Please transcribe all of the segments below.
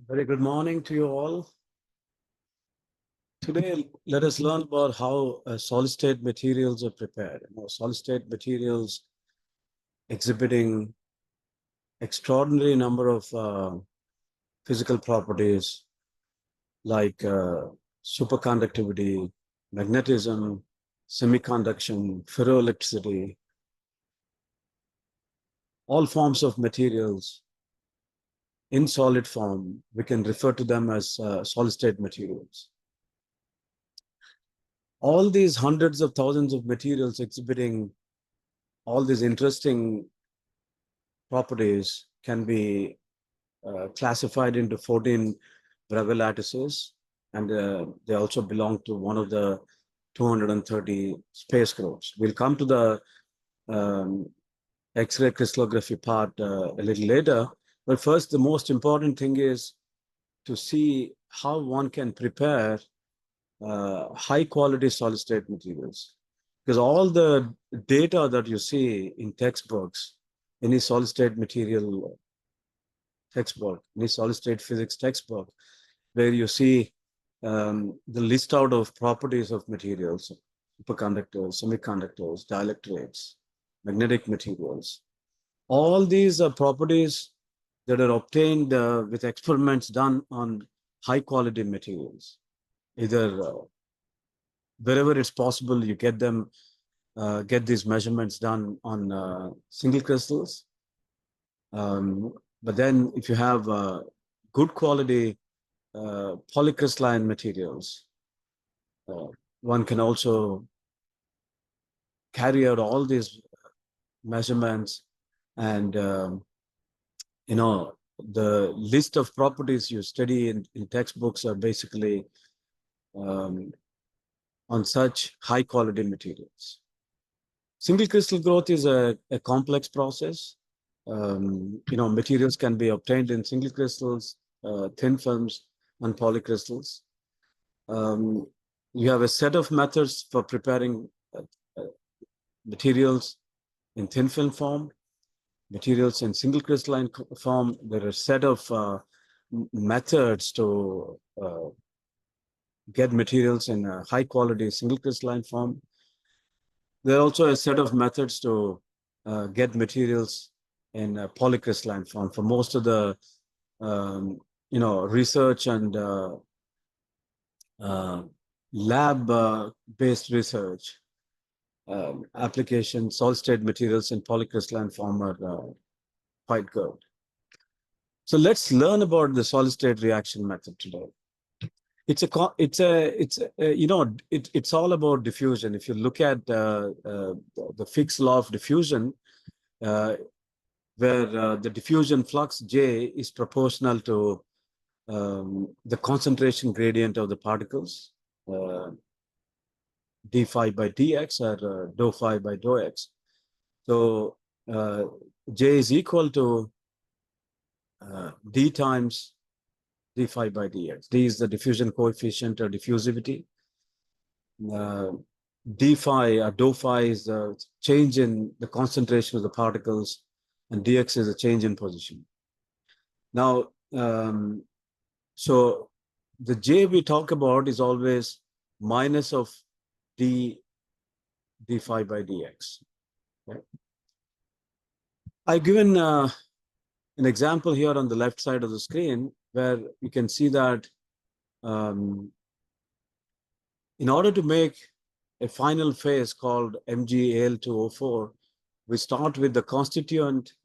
Very good morning to you all. Today, let us learn about how solid-state materials are prepared. Solid-state materials exhibiting extraordinary number of physical properties like superconductivity, magnetism, semiconduction, ferroelectricity, all forms of materials in solid form. We can refer to them as solid-state materials. All these hundreds of thousands of materials exhibiting all these interesting properties can be classified into 14 Bravais lattices, and they also belong to one of the 230 space groups. We'll come to the X-ray crystallography part a little later, but first, the most important thing is to see how one can prepare high-quality solid-state materials. Because all the data that you see in textbooks, any solid-state material textbook, any solid-state physics textbook, where you see the list out of properties of materials, superconductors, semiconductors, dielectrics, magnetic materials. All these are properties that are obtained with experiments done on high-quality materials. Either wherever it's possible, you get them, get these measurements done on single crystals. But then if you have good quality polycrystalline materials, one can also carry out all these measurements, and the list of properties you study in textbooks are basically on such high quality materials. Single crystal growth is a complex process. Materials can be obtained in single crystals, thin films, and polycrystals. You have a set of methods for preparing materials in thin film form, materials in single crystalline form. There are a set of methods to get materials in a high quality single crystalline form. There are also a set of methods to get materials in a polycrystalline form. For most of the research and lab-based research applications, solid-state materials in polycrystalline form are quite good. So let's learn about the solid-state reaction method today. It's all about diffusion. If you look at the Fick's law of diffusion, where the diffusion flux J is proportional to the concentration gradient of the particles, d phi by dx or dou phi by dou x. So J is equal to d times d phi by dx. D is the diffusion coefficient or diffusivity. D phi or dou phi is the change in the concentration of the particles, and dx is a change in position. Now, so the J we talk about is always minus of d phi by dx. Okay. I've given an example here on the left side of the screen where you can see that in order to make a final phase called MgAl2O4, we start with the constituent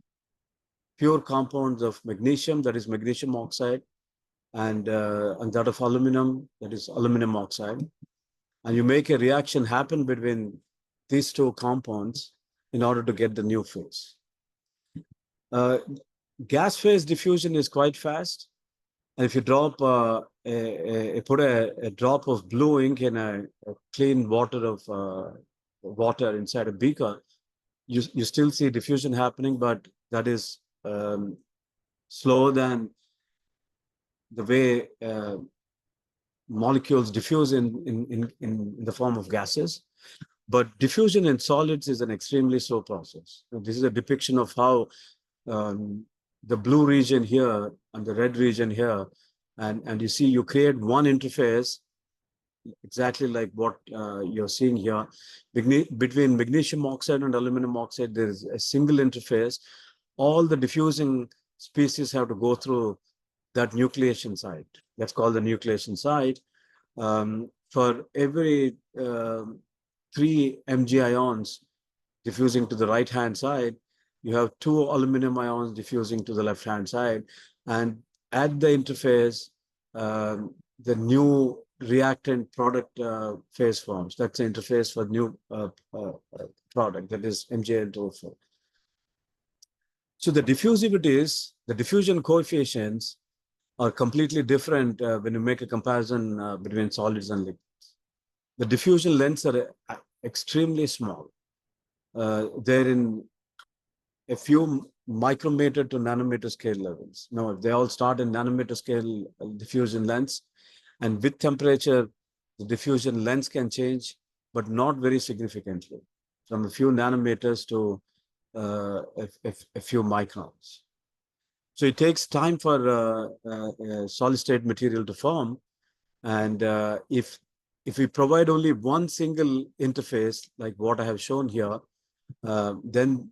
pure compounds of magnesium, that is magnesium oxide, and that of aluminum, that is aluminum oxide. And you make a reaction happen between these two compounds in order to get the new phase. Gas phase diffusion is quite fast. And if you drop put a drop of blue ink in a clean water inside a beaker, you still see diffusion happening, but that is slower than the way molecules diffuse in the form of gases. But diffusion in solids is an extremely slow process. So this is a depiction of how the blue region here and the red region here And you see, you create one interface exactly like what you're seeing here. Between magnesium oxide and aluminum oxide, there is a single interface. All the diffusing species have to go through that nucleation site. That's called the nucleation site. For every 3 Mg ions diffusing to the right-hand side, you have 2 aluminum ions diffusing to the left-hand side. And at the interface, the new reactant product phase forms. That's the interface for new product, that is MgL2O4. So the diffusivities, the diffusion coefficients are completely different when you make a comparison between solids and liquids. The diffusion lengths are extremely small. They're in a few micrometer to nanometer scale levels. Now, they all start in nanometer scale diffusion lengths, and with temperature, the diffusion lengths can change, but not very significantly, from a few nanometers to a few microns. So it takes time for solid state material to form, and if we provide only one single interface, like what I have shown here, then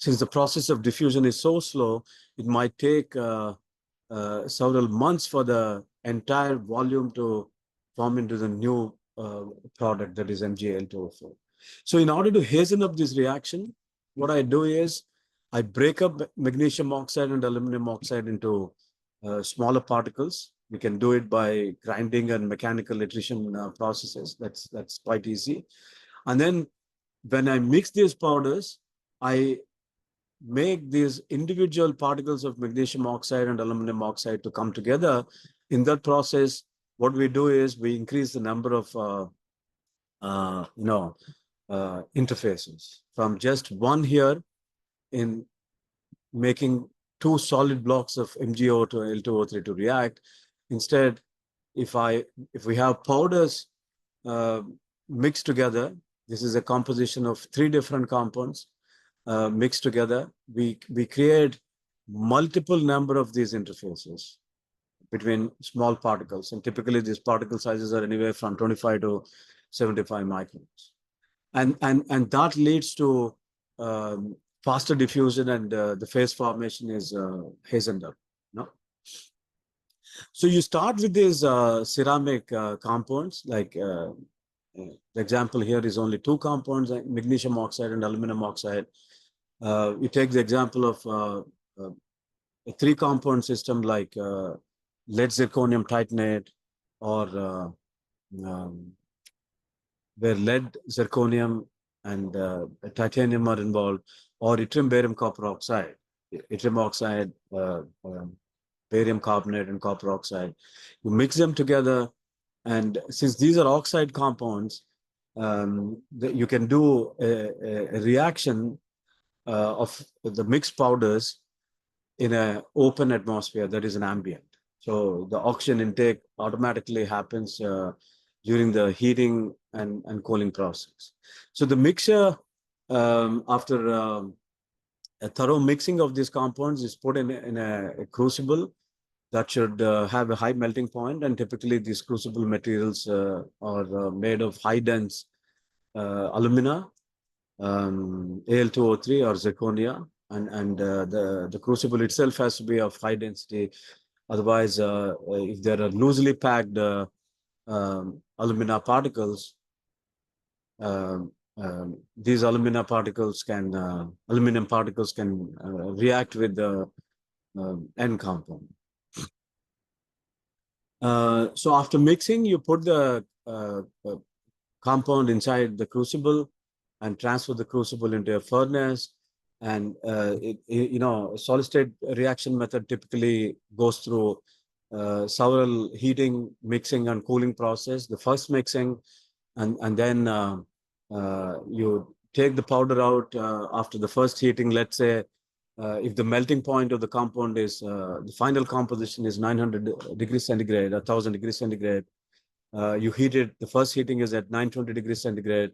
since the process of diffusion is so slow, it might take several months for the entire volume to form into the new product, that is MgL2O4. So in order to hasten up this reaction, what I do is I break up magnesium oxide and aluminum oxide into smaller particles. We can do it by grinding and mechanical attrition processes. That's quite easy. And then when I mix these powders, I make these individual particles of magnesium oxide and aluminum oxide to come together. In that process, what we do is we increase the number of interfaces from just one here in making 2 solid blocks of MgO to L2O3 to react. Instead, if we have powders mixed together, this is a composition of 3 different compounds mixed together, we create multiple number of these interfaces between small particles, and typically these particle sizes are anywhere from 25 to 75 microns, and that leads to faster diffusion, and the phase formation is hastened up. No? So you start with these ceramic compounds, like the example here is only 2 compounds, magnesium oxide and aluminum oxide. You take the example of a 3-compound system like lead zirconium titanate, or where lead, zirconium, and titanium are involved, or yttrium, barium, copper oxide, yttrium oxide, barium carbonate, and copper oxide. You mix them together, and since these are oxide compounds, you can do a reaction of the mixed powders in an open atmosphere, that is an ambient. So the oxygen intake automatically happens during the heating and cooling process. So the mixture, after a thorough mixing of these compounds, is put in a crucible that should have a high melting point, and typically these crucible materials are made of high dense alumina, Al2O3 or zirconia, and the crucible itself has to be of high density. Otherwise, if there are loosely packed alumina particles, these aluminum particles can react with the N compound. So after mixing, you put the compound inside the crucible and transfer the crucible into a furnace. And solid state reaction method typically goes through several heating, mixing, and cooling process. The first mixing, and then you take the powder out after the first heating. Let's say if the melting point of the compound is the final composition is 900 degrees centigrade, 1000 degrees centigrade. You heat it. The first heating is at 920 degrees centigrade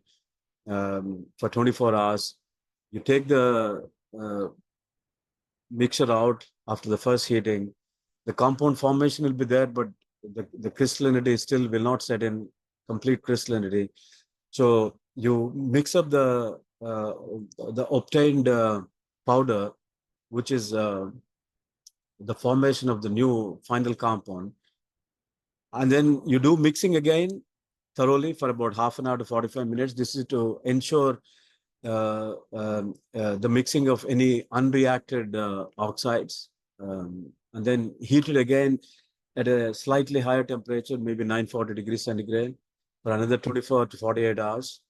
for 24 hours. You take the mixture out after the first heating, the compound formation will be there, but the crystallinity still will not set in complete crystallinity. So you mix up the obtained powder, which is the formation of the new final compound, and then you do mixing again thoroughly for about half an hour to 45 minutes. This is to ensure the mixing of any unreacted oxides, and then heat it again at a slightly higher temperature, maybe 940 degrees centigrade, for another 24 to 48 hours.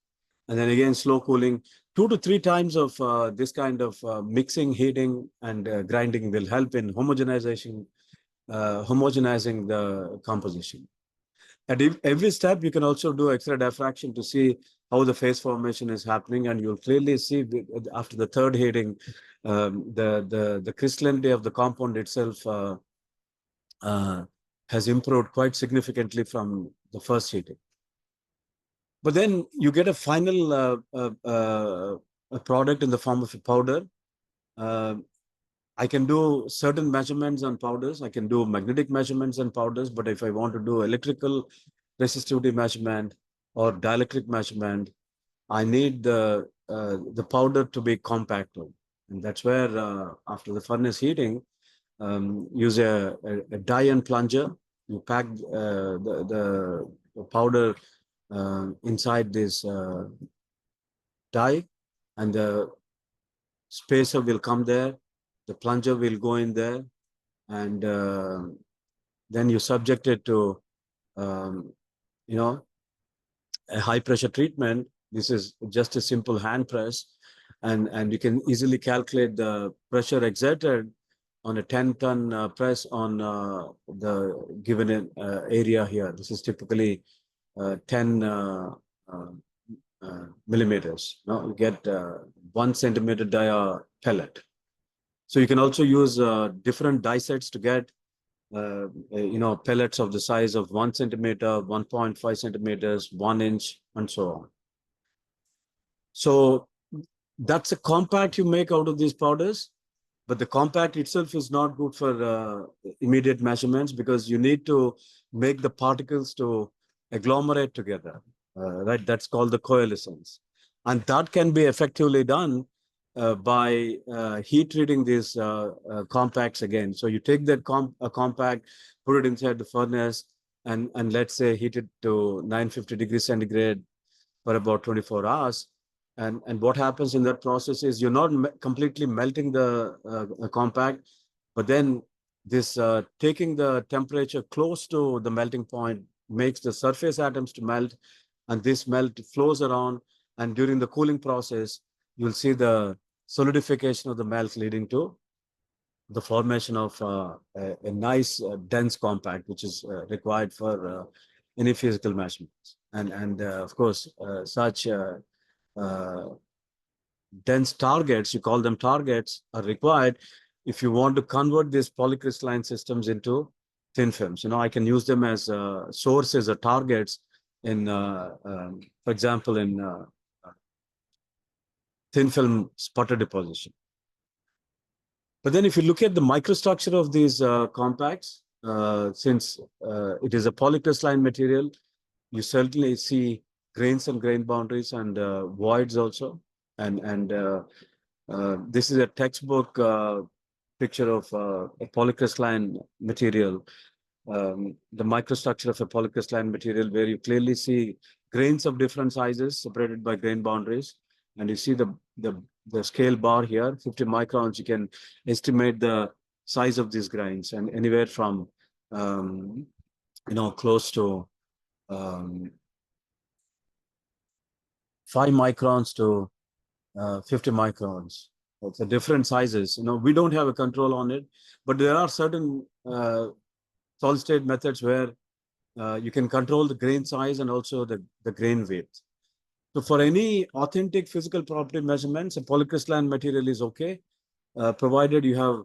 And then again, slow cooling. 2 to 3 times of this kind of mixing, heating, and grinding will help in homogenizing the composition. At every step, you can also do X-ray diffraction to see how the phase formation is happening, and you'll clearly see after the third heating, the crystallinity of the compound itself has improved quite significantly from the first heating. But then you get a final a product in the form of a powder. I can do certain measurements on powders. I can do magnetic measurements on powders, but if I want to do electrical resistivity measurement or dielectric measurement, I need the powder to be compacted. And that's where after the furnace heating, use a die and plunger. You pack the powder inside this die, and the spacer will come there. The plunger will go in there, and then you subject it to, a high pressure treatment. This is just a simple hand press, and you can easily calculate the pressure exerted on a 10-ton press on the given area here. This is typically 10 millimeters. Now you get 1 centimeter dia pellet. So you can also use different die sets to get pellets of the size of 1 centimeter, 1.5 centimeters, 1 inch, and so on. So that's a compact you make out of these powders, but the compact itself is not good for immediate measurements, because you need to make the particles to agglomerate together, right? That's called the coalescence. And that can be effectively done by heat treating these compacts again. So you take that compact, put it inside the furnace, and let's say heat it to 950 degrees centigrade for about 24 hours. And what happens in that process is you're not completely melting the compact, but then this taking the temperature close to the melting point makes the surface atoms to melt, and this melt flows around, and during the cooling process, you'll see the solidification of the melt leading to the formation of a nice dense compact, which is required for any physical measurements. And of course, such dense targets, you call them targets, are required if you want to convert these polycrystalline systems into thin films. I can use them as sources or targets in, for example, in thin film sputter deposition. But then if you look at the microstructure of these compacts, since it is a polycrystalline material, you certainly see grains and grain boundaries and voids also. And this is a textbook picture of a polycrystalline material, the microstructure of a polycrystalline material, where you clearly see grains of different sizes separated by grain boundaries. And you see the scale bar here, 50 microns. You can estimate the size of these grains, and anywhere from close to 5 microns to 50 microns. It's a different sizes. We don't have a control on it, but there are certain solid state methods where you can control the grain size and also the grain weight. So for any authentic physical property measurements, a polycrystalline material is okay, provided you have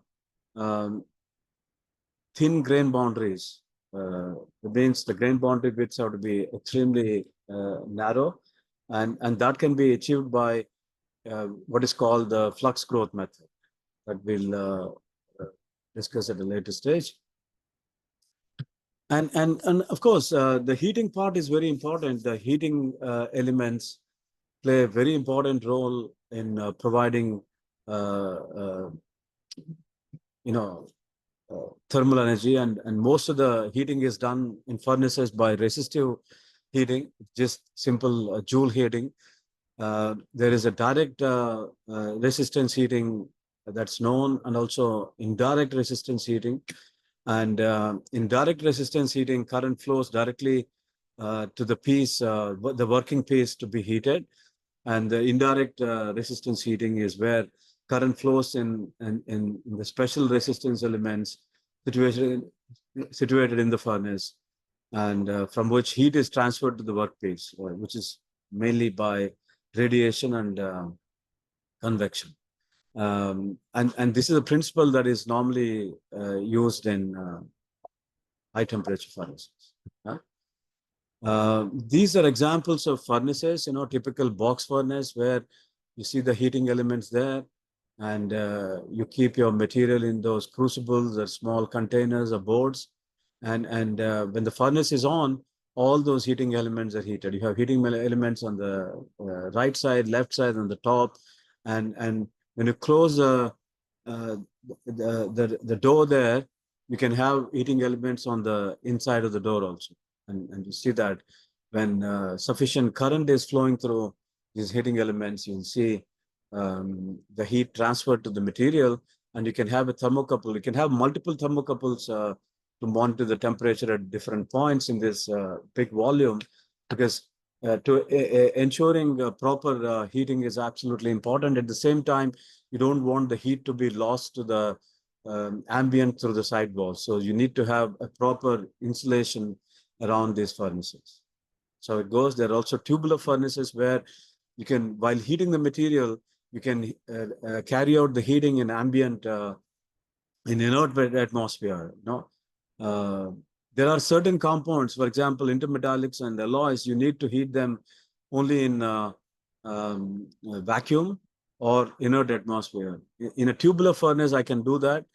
thin grain boundaries. It means the grain boundary widths have to be extremely narrow, and that can be achieved by what is called the flux growth method, that will discuss at a later stage. And of course, the heating part is very important. The heating elements play a very important role in providing, you know, thermal energy, and most of the heating is done in furnaces by resistive heating, just simple joule heating. There is a direct resistance heating that's known, and also indirect resistance heating. And in direct resistance heating, current flows directly to the piece, the working piece to be heated. And the indirect resistance heating is where current flows in the special resistance elements situated in the furnace, and from which heat is transferred to the workpiece, which is mainly by radiation and convection. And this is a principle that is normally used in high temperature furnaces. These are examples of furnaces, typical box furnace where you see the heating elements there, and you keep your material in those crucibles or small containers or boards. And when the furnace is on, all those heating elements are heated. You have heating elements on the right side, left side, on the top. And when you close the door there, you can have heating elements on the inside of the door also. And you see that when sufficient current is flowing through these heating elements, you'll see the heat transferred to the material, and you can have a thermocouple. You can have multiple thermocouples to monitor the temperature at different points in this big volume, because ensuring proper heating is absolutely important. At the same time, you don't want the heat to be lost to the ambient through the sidewalls. So you need to have a proper insulation around these furnaces. So it goes. There are also tubular furnaces where you can, while heating the material, you can carry out the heating in ambient, in inert atmosphere. There are certain compounds, for example, intermetallics and alloys, you need to heat them only in vacuum or inert atmosphere. In a tubular furnace, I can do that.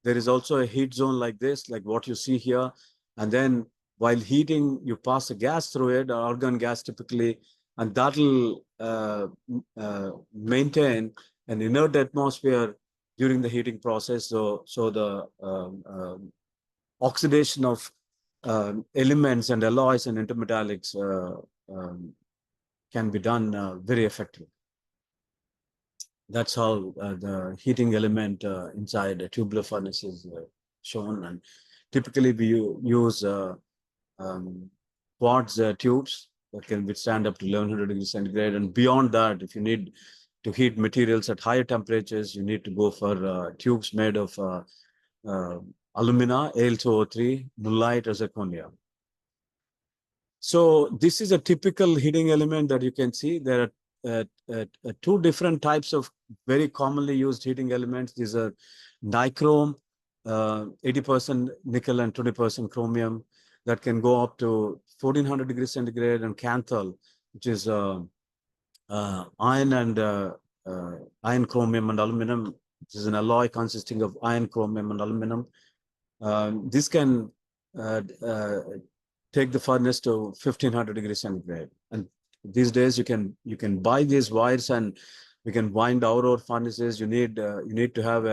There is also a heat zone like this, like what you see here. And then while heating, you pass a gas through it, argon gas typically, and that will maintain an inert atmosphere during the heating process. So the oxidation of elements and alloys and intermetallics can be done very effectively. That's how the heating element inside a tubular furnace is shown. And typically we use quartz tubes that can withstand up to 1100 degrees centigrade. And beyond that, if you need to heat materials at higher temperatures, you need to go for tubes made of alumina, Al2O3, mullite, or zirconia. So this is a typical heating element that you can see. There are two different types of very commonly used heating elements. These are nichrome, 80% nickel and 20% chromium, that can go up to 1400 degrees centigrade, and canthal, which is iron and iron, chromium, and aluminum. This is an alloy consisting of iron, chromium, and aluminum. This can take the furnace to 1500 degrees centigrade. And these days you can buy these wires, and you can wind our furnaces. You need to have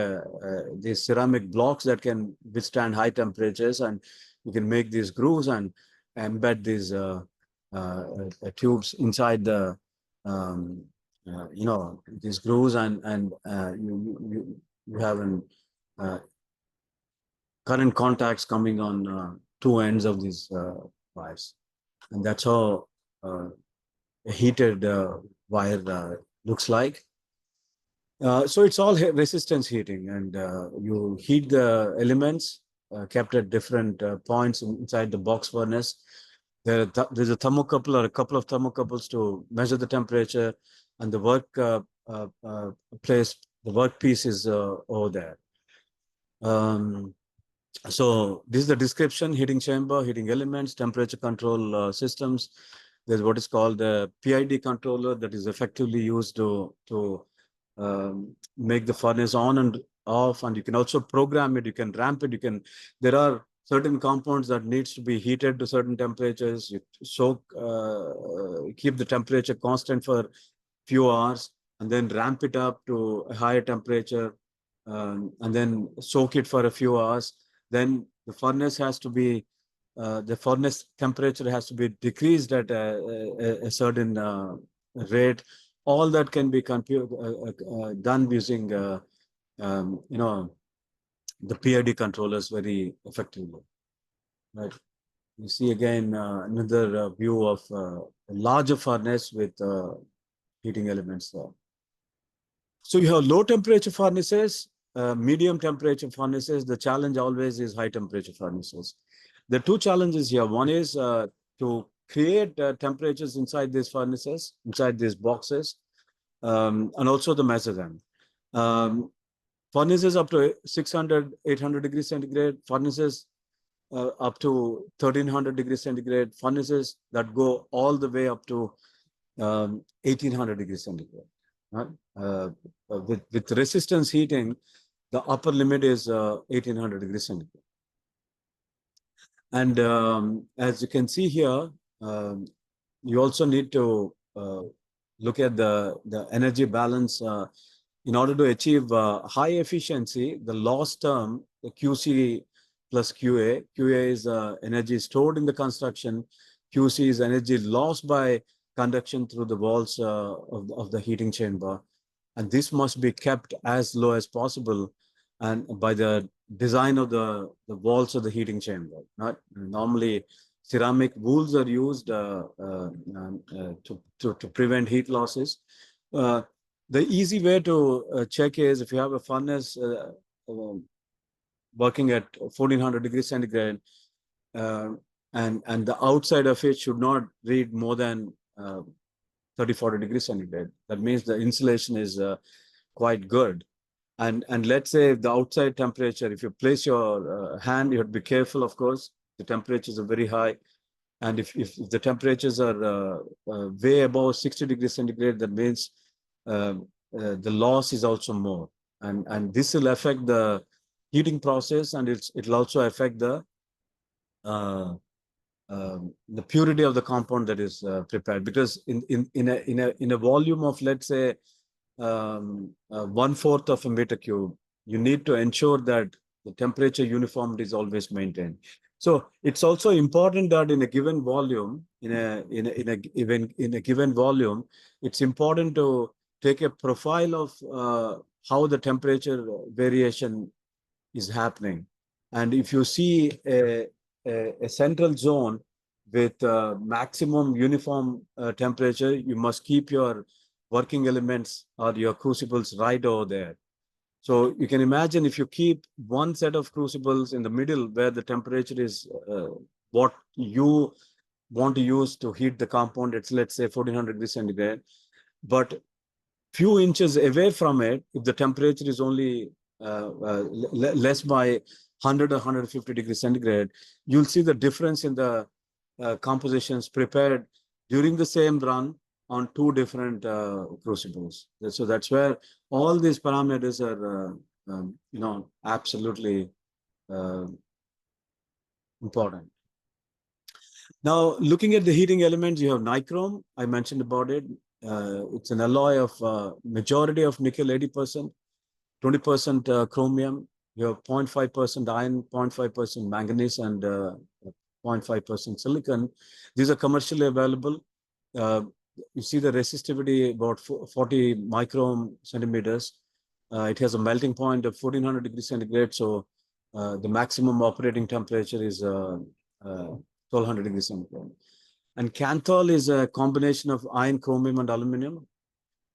these ceramic blocks that can withstand high temperatures, and you can make these grooves and embed these tubes inside the these grooves, and you have an current contacts coming on two ends of these wires, and that's how a heated wire looks like. So it's all resistance heating, and you heat the elements kept at different points inside the box furnace. There's a thermocouple or a couple of thermocouples to measure the temperature, and the workpiece is over there. So this is the description: heating chamber, heating elements, temperature control systems. There's what is called the PID controller that is effectively used to make the furnace on and off, and you can also program it. You can ramp it. There are certain compounds that needs to be heated to certain temperatures. You keep the temperature constant for few hours, and then ramp it up to a higher temperature, and then soak it for a few hours. Then the furnace has to be, the furnace temperature has to be decreased at a certain rate. All that can be done using, the PID controllers very effectively. Right. You see again another view of a larger furnace with heating elements there. So you have low temperature furnaces, medium temperature furnaces. The challenge always is high temperature furnaces. The two challenges here. One is to create temperatures inside these furnaces, inside these boxes, and also to measure them. Furnaces up to 600, 800 degrees centigrade, furnaces up to 1300 degrees centigrade, furnaces that go all the way up to 1800 degrees centigrade. With resistance heating, the upper limit is 1800 degrees centigrade. And as you can see here, you also need to look at the energy balance. In order to achieve high efficiency, the loss term, the QC plus QA. QA is energy stored in the construction. QC is energy lost by conduction through the walls of the heating chamber. And this must be kept as low as possible, and by the design of the walls of the heating chamber. Normally, ceramic wools are used to prevent heat losses. The easy way to check is if you have a furnace working at 1400 degrees centigrade, and the outside of it should not read more than 30-40 degrees centigrade. That means the insulation is quite good. And let's say the outside temperature, if you place your hand, you have to be careful, of course. The temperatures are very high. And if the temperatures are way above 60 degrees centigrade, that means the loss is also more. And this will affect the heating process, and it'll also affect the purity of the compound that is prepared. Because in a volume of, let's say, 1/4 of a meter cube, you need to ensure that the temperature uniformity is always maintained. So it's also important that in a given volume, in a given volume, it's important to take a profile of how the temperature variation is happening. And if you see a central zone with maximum uniform temperature, you must keep your working elements or your crucibles right over there. So you can imagine if you keep one set of crucibles in the middle where the temperature is what you want to use to heat the compound, it's, let's say, 1400 degrees centigrade, but few inches away from it, if the temperature is only less by 100 or 150 degrees centigrade, you'll see the difference in the compositions prepared during the same run on two different crucibles. So that's where all these parameters are, absolutely important. Now, looking at the heating elements, you have nichrome. I mentioned about it. It's an alloy of majority of nickel, 80%, 20% chromium. You have 0.5% iron, 0.5% manganese, and 0.5% silicon. These are commercially available. You see the resistivity about 40 microcentimeters. It has a melting point of 1400 degrees centigrade. So the maximum operating temperature is 1200 degrees centigrade. And canthal is a combination of iron, chromium, and aluminum.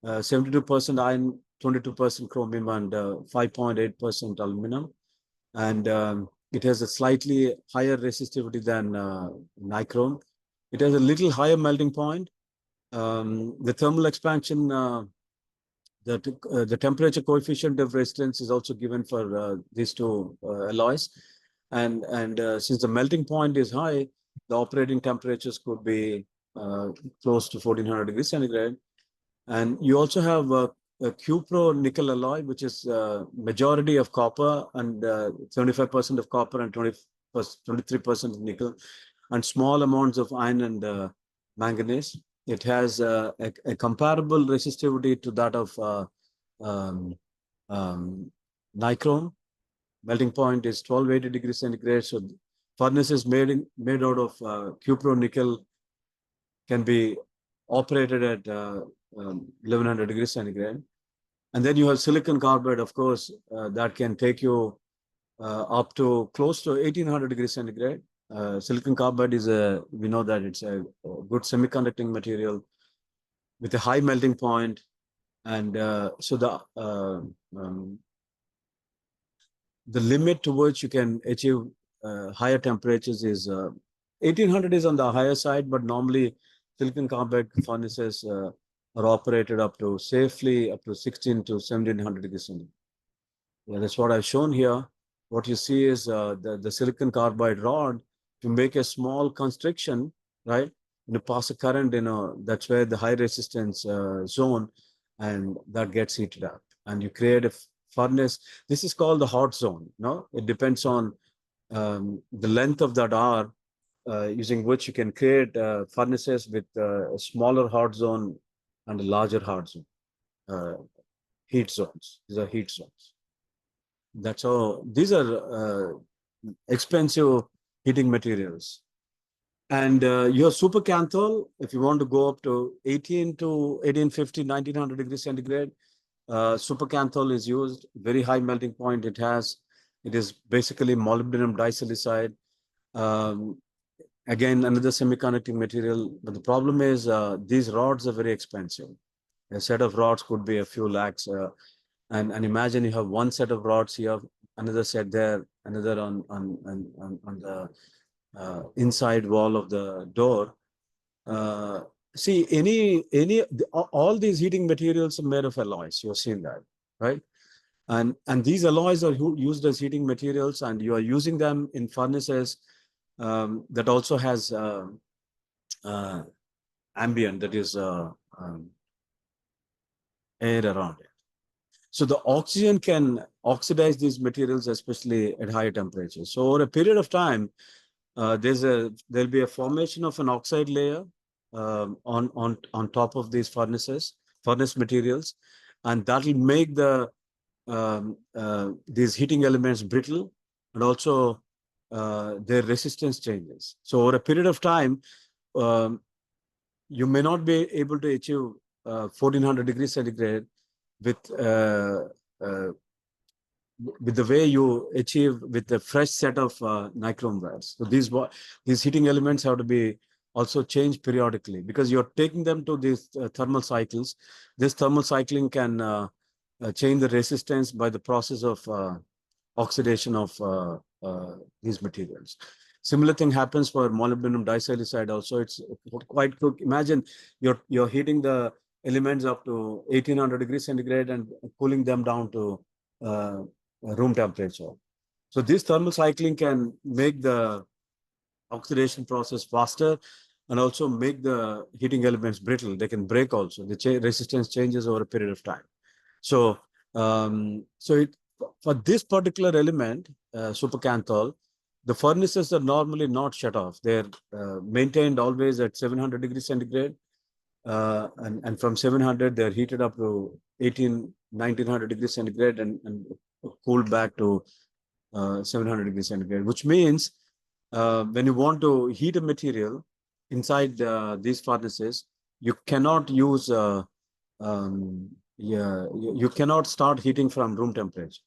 72% iron, 22% chromium, and 5.8% aluminum. And it has a slightly higher resistivity than nichrome. It has a little higher melting point. The thermal expansion, the temperature coefficient of resistance is also given for these two alloys. And since the melting point is high, the operating temperatures could be close to 1400 degrees centigrade. And you also have a QPro nickel alloy, which is majority of copper and 75% of copper and 23% of nickel, and small amounts of iron and manganese. It has a comparable resistivity to that of um, nichrome. Melting point is 1280 degrees centigrade. So furnaces made out of QPro nickel can be operated at 1100 degrees centigrade. And then you have silicon carbide, of course, that can take you up to close to 1800 degrees centigrade. Silicon carbide is we know that it's a good semiconducting material with a high melting point. And so the limit to which you can achieve higher temperatures is 1800 is on the higher side, but normally silicon carbide furnaces are operated up to safely up to 16 to 1700 degrees centigrade. Yeah, that's what I've shown here. What you see is the silicon carbide rod. To make a small constriction, right? Pass a current, that's where the high resistance zone, and that gets heated up. And you create a furnace. This is called the hot zone. No, it depends on the length of that R, using which you can create furnaces with a smaller hot zone and a larger hot zone. Heat zones. These are heat zones. That's how these are expensive heating materials. And your supercanthol, if you want to go up to 18 to 1850, 1900 degrees centigrade, supercanthol is used. Very high melting point it has. It is basically molybdenum disilicide. Again, another semiconducting material. But the problem is these rods are very expensive. A set of rods could be a few lakhs. And imagine you have one set of rods here, another set there, another on the inside wall of the door. See, all these heating materials are made of alloys. You've seen that, right? And these alloys are used as heating materials, and you are using them in furnaces that also has ambient, that is air around it. So the oxygen can oxidize these materials, especially at higher temperatures. So over a period of time, there'll be a formation of an oxide layer on top of these furnace materials, and that will make these heating elements brittle, and also their resistance changes. So over a period of time, you may not be able to achieve 1400 degrees centigrade with the way you achieve with a fresh set of nichrome wires. So these heating elements have to be also changed periodically, because you're taking them to these thermal cycles. This thermal cycling can change the resistance by the process of oxidation of these materials. Similar thing happens for molybdenum disilicide also. It's quite quick. Imagine you're heating the elements up to 1800 degrees centigrade and cooling them down to room temperature. So this thermal cycling can make the oxidation process faster and also make the heating elements brittle. They can break also. The resistance changes over a period of time. So, for this particular element, supercanthol, the furnaces are normally not shut off. They're maintained always at 700 degrees centigrade. And from 700, they're heated up to 1900 degrees centigrade and cooled back to 700 degrees centigrade, which means when you want to heat a material inside these furnaces, you cannot use, you cannot start heating from room temperature.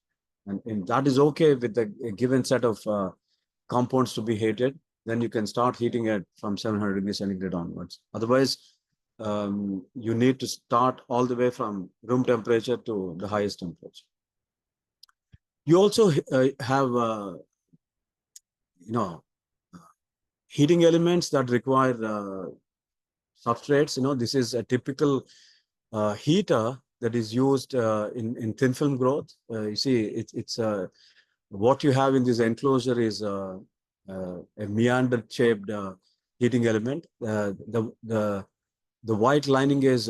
And that is okay with a given set of compounds to be heated. Then you can start heating it from 700 degrees centigrade onwards. Otherwise, you need to start all the way from room temperature to the highest temperature. You also have, heating elements that require substrates. This is a typical heater that is used in thin film growth. You see, it's what you have in this enclosure is a meander-shaped heating element. The white lining is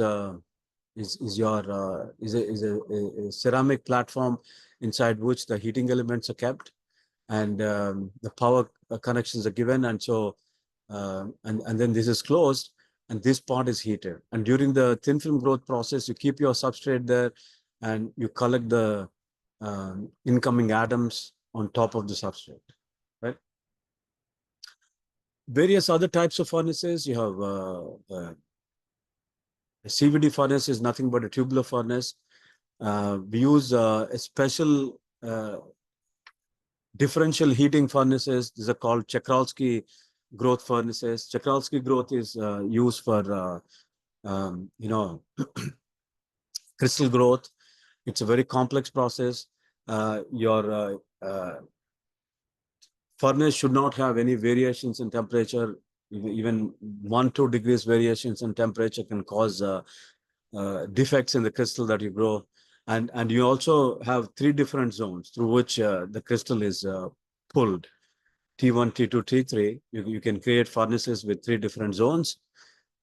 is a ceramic platform inside which the heating elements are kept, and the power connections are given, and so and then this is closed, and this part is heated. And during the thin film growth process, you keep your substrate there, and you collect the incoming atoms on top of the substrate, right? Various other types of furnaces. You have a CVD furnace is nothing but a tubular furnace. We use a special differential heating furnaces. These are called Czochralski growth furnaces. Czochralski growth is used for crystal growth. It's a very complex process. Your furnace should not have any variations in temperature. Even 1-2 degrees variations in temperature can cause defects in the crystal that you grow. And you also have 3 different zones through which the crystal is pulled. T1, T2, T3. You can create furnaces with 3 different zones.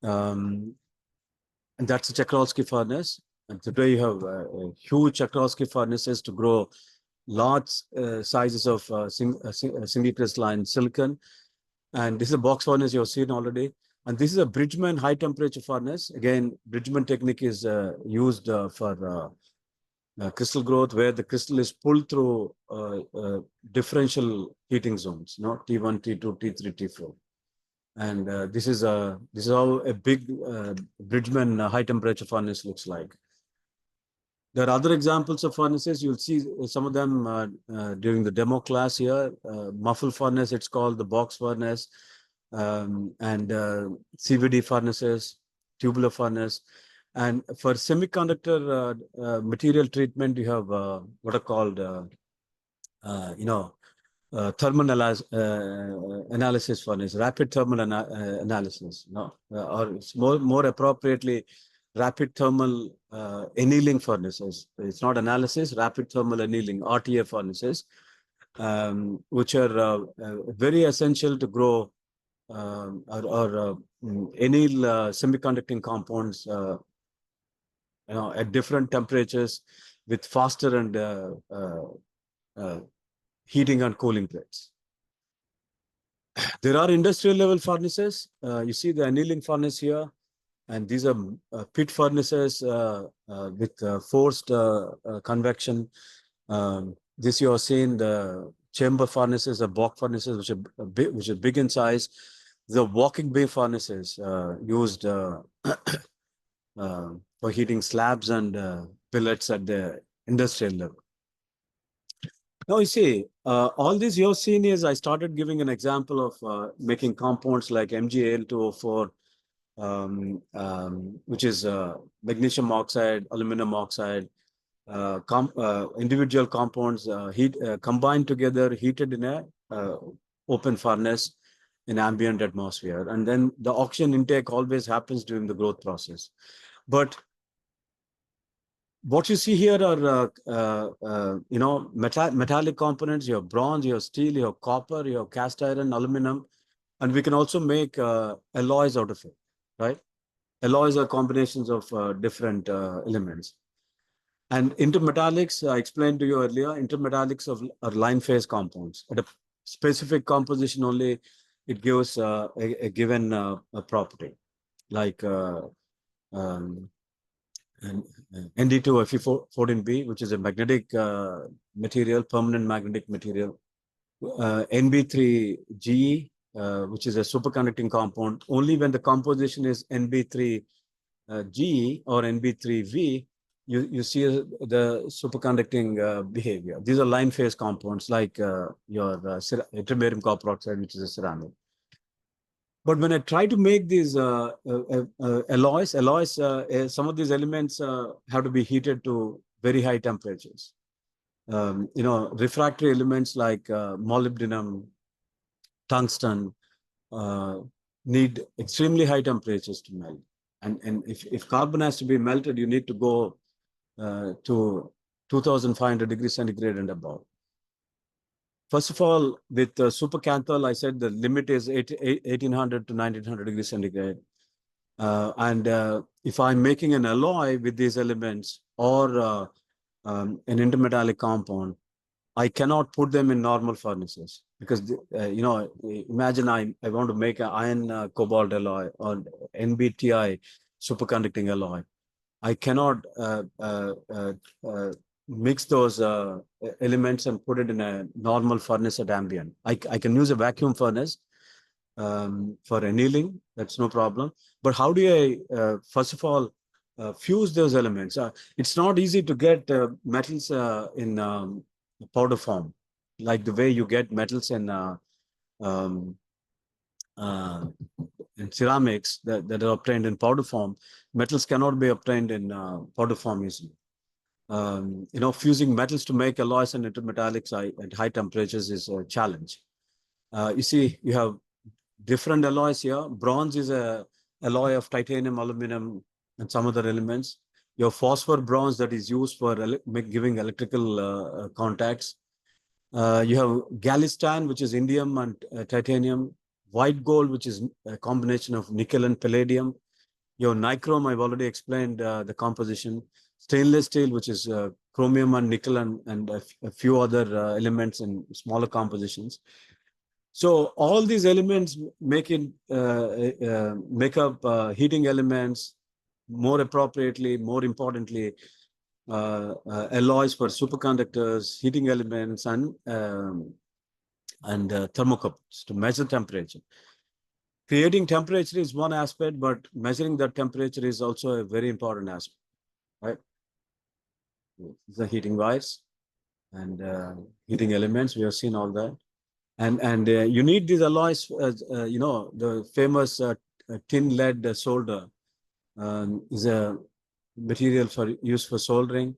And that's a Czochralski furnace. And today you have huge Czochralski furnaces to grow large sizes of single crystalline silicon. And this is a box furnace you've seen already. And this is a Bridgman high temperature furnace. Again, Bridgman technique is used for crystal growth, where the crystal is pulled through differential heating zones, T1, T2, T3, T4. And this is how a big Bridgman high temperature furnace looks like. There are other examples of furnaces. You'll see some of them during the demo class here. Muffle furnace, it's called the box furnace, and CVD furnaces, tubular furnace. And for semiconductor material treatment, you have what are called, thermal analysis furnace, rapid thermal analysis, or it's more appropriately, rapid thermal annealing furnaces. It's not analysis, rapid thermal annealing, RTA furnaces, which are very essential to grow or anneal semiconducting compounds at different temperatures with faster and heating and cooling rates. There are industrial level furnaces. You see the annealing furnace here, and these are pit furnaces with forced convection. This you are seeing the chamber furnaces, the Bock furnaces, which are big in size. The walking bay furnaces used for heating slabs and pellets at the industrial level. Now you see, all this you've seen is I started giving an example of making compounds like MgAl2O4, which is magnesium oxide, aluminum oxide, individual compounds combined together, heated in a open furnace in ambient atmosphere. And then the oxygen intake always happens during the growth process. But what you see here are, metallic components. You have bronze, you have steel, you have copper, you have cast iron, aluminum, and we can also make alloys out of it, right? Alloys are combinations of different elements. And intermetallics, I explained to you earlier, intermetallics are line phase compounds. At a specific composition only, it gives a given property, like ND2Fe14B, which is a magnetic material, permanent magnetic material. NB3GE, which is a superconducting compound. Only when the composition is NB3GE or NB3V, you see the superconducting behavior. These are line phase compounds like your ytterbium copper oxide, which is a ceramic. But when I try to make these alloys, some of these elements have to be heated to very high temperatures. Refractory elements like molybdenum, tungsten need extremely high temperatures to melt. And if carbon has to be melted, you need to go to 2,500 degrees centigrade and above. First of all, with supercanthal, I said the limit is 1800 to 1900 degrees centigrade. If I'm making an alloy with these elements or an intermetallic compound, I cannot put them in normal furnaces because, imagine I want to make an iron cobalt alloy or NBTI superconducting alloy. I cannot mix those elements and put it in a normal furnace at ambient. I can use a vacuum furnace for annealing. That's no problem. But how do I, first of all, fuse those elements? It's not easy to get metals in powder form, like the way you get metals um, uh, in ceramics that are obtained in powder form. Metals cannot be obtained in powder form easily. Fusing metals to make alloys and intermetallics at high temperatures is a challenge. You see, you have different alloys here. Bronze is a alloy of titanium, aluminum, and some other elements. Your phosphor bronze that is used for giving electrical contacts. You have Gallistan, which is indium and titanium. White gold, which is a combination of nickel and palladium. Your nichrome, I've already explained the composition. Stainless steel, which is chromium and nickel and a few other elements in smaller compositions. So all these elements make up heating elements more appropriately, more importantly, alloys for superconductors, heating elements, and thermocouples to measure temperature. Creating temperature is one aspect, but measuring that temperature is also a very important aspect, right? The heating wires and heating elements, we have seen all that. And you need these alloys, the famous tin lead solder is a material used for soldering.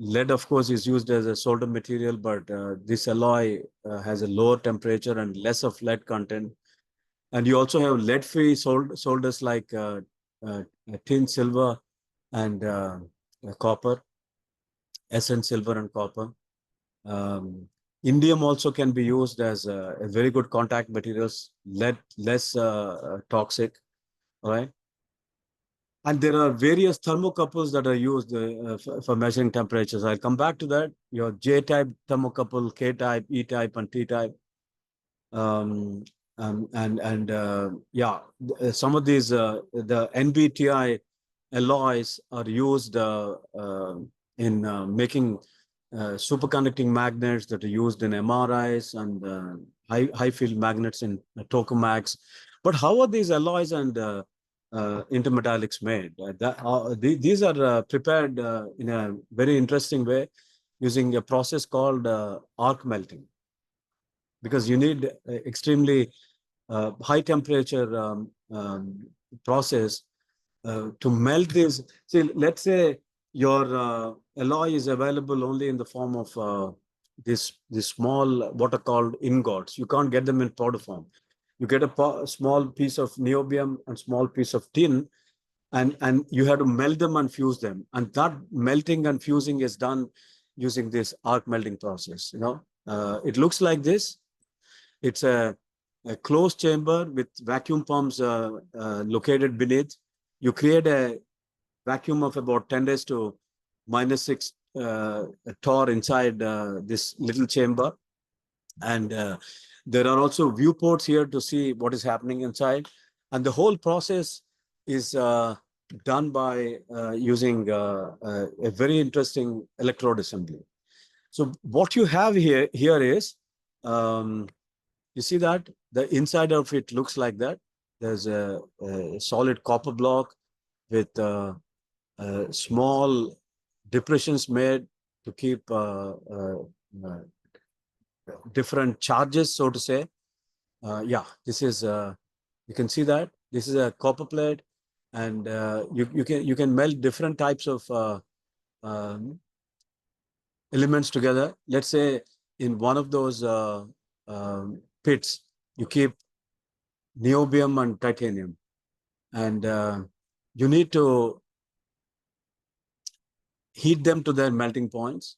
Lead, of course, is used as a solder material, but this alloy has a lower temperature and less of lead content. And you also have lead-free solders like tin, silver, and copper, SN silver and copper. Indium also can be used as a very good contact materials, less toxic, right? And there are various thermocouples that are used for measuring temperatures. I'll come back to that. Your J-type thermocouple, K-type, E-type, and T-type. Yeah, some of these, the NBTI alloys are used in making superconducting magnets that are used in MRIs and high field magnets in tokamaks. But how are these alloys and intermetallics made? These are prepared in a very interesting way using a process called arc melting, because you need extremely high temperature process to melt this. See, let's say your alloy is available only in the form of this small what are called ingots. You can't get them in powder form. You get a small piece of niobium and small piece of tin, and you have to melt them and fuse them. And that melting and fusing is done using this arc melting process. It looks like this. It's a closed chamber with vacuum pumps located beneath. You create a vacuum of about 10 raised to -6 torr inside this little chamber. And there are also viewports here to see what is happening inside. And the whole process is done by using a very interesting electrode assembly. So what you have here is, you see that the inside of it looks like that. There's a solid copper block with small depressions made to keep different charges, so to say. Yeah, this is, you can see that this is a copper plate, and you can melt different types of elements together. Let's say in one of those pits, you keep niobium and titanium, and you need to heat them to their melting points.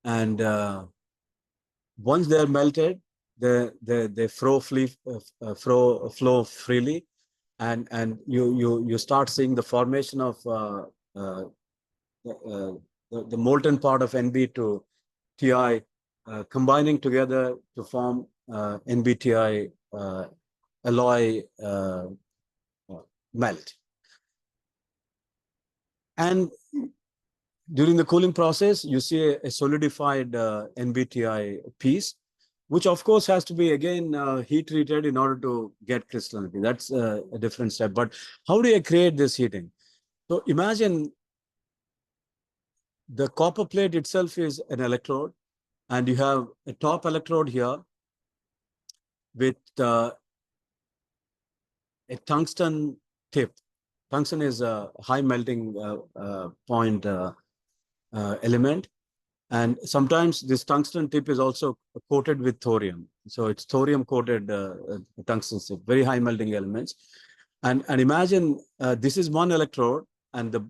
And once they're melted, they flow freely, and you start seeing the formation of the molten part of NB to TI combining together to form NBTI alloy melt. And during the cooling process, you see a solidified NBTI piece, which of course has to be again heat treated in order to get crystallinity. That's a different step. But how do you create this heating? So imagine the copper plate itself is an electrode, and you have a top electrode here with a tungsten tip. Tungsten is a high melting point element. And sometimes this tungsten tip is also coated with thorium. So it's thorium coated tungsten tip, very high melting elements. And imagine this is one electrode and the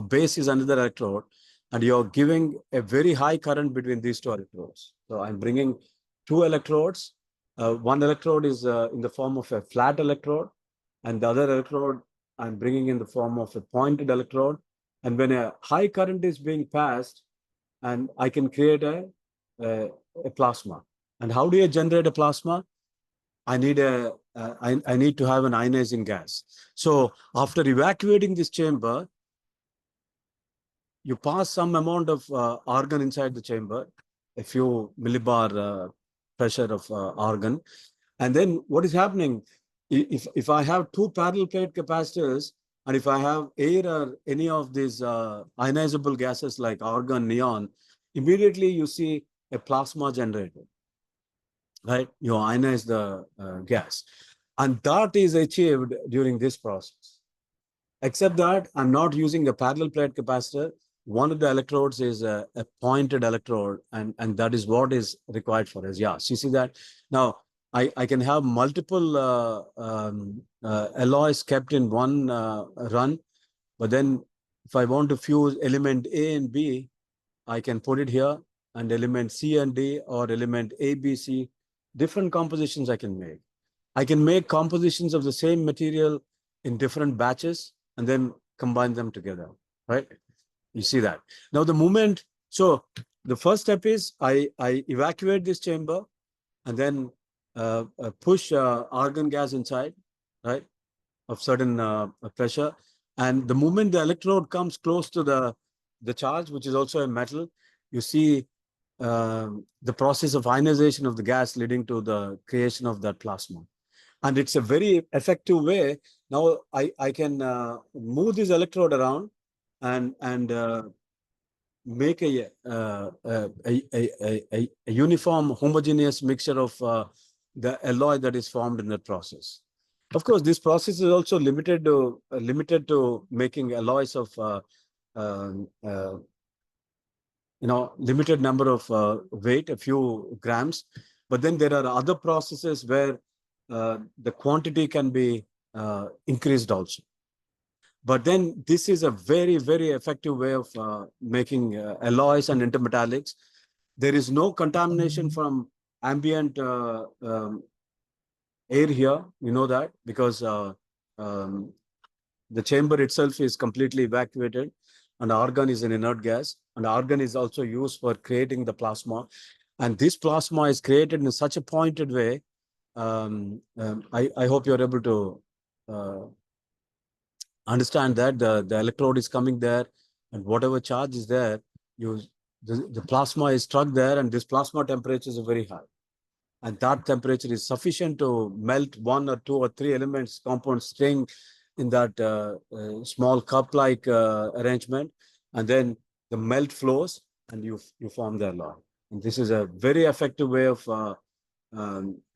base is another electrode, and you're giving a very high current between these two electrodes. So I'm bringing two electrodes. One electrode is in the form of a flat electrode, and the other electrode I'm bringing in the form of a pointed electrode. And when a high current is being passed, and I can create a plasma. And how do you generate a plasma? I need I need to have an ionizing gas. So after evacuating this chamber, you pass some amount of argon inside the chamber, a few millibar pressure of argon. And then what is happening? If I have two parallel plate capacitors, and if I have air or any of these ionizable gases like argon, neon, immediately you see a plasma generated, right? You ionize the gas. And that is achieved during this process. Except that I'm not using a parallel plate capacitor. One of the electrodes is a pointed electrode, and that is what is required for us. Yeah, so you see that? Now, I can have multiple alloys kept in one run, but then if I want to fuse element A and B, I can put it here, and element C and D, or element A, B, C, different compositions I can make. I can make compositions of the same material in different batches and then combine them together, right? You see that. Now the moment, so the first step is I evacuate this chamber and then push argon gas inside, right, of certain pressure. And the moment the electrode comes close to the charge, which is also a metal, you see the process of ionization of the gas leading to the creation of that plasma. And it's a very effective way. Now I can move this electrode around and make a uniform homogeneous mixture of the alloy that is formed in that process. Of course, this process is also limited to making alloys of limited number of weight, a few grams. But then there are other processes where the quantity can be increased also. But then this is a very, very effective way of making alloys and intermetallics. There is no contamination from ambient air here, you know that, because the chamber itself is completely evacuated, and argon is an inert gas, and argon is also used for creating the plasma. And this plasma is created in such a pointed way. I hope you're able to understand that the electrode is coming there, and whatever charge is there, the plasma is struck there, and this plasma temperature is very high. And that temperature is sufficient to melt one or two or three elements, compounds staying in that small cup-like arrangement. And then the melt flows and you form the alloy. And this is a very effective way of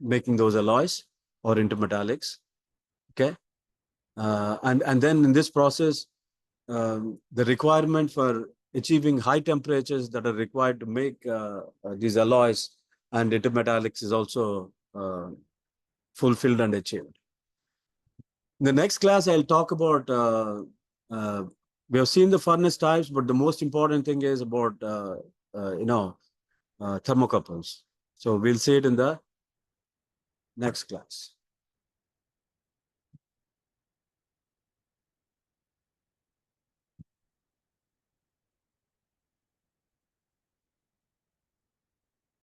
making those alloys or intermetallics. Okay. And then in this process, the requirement for achieving high temperatures that are required to make these alloys and intermetallics is also fulfilled and achieved. In the next class, I'll talk about, we have seen the furnace types, but the most important thing is about, thermocouples. So we'll see it in the next class.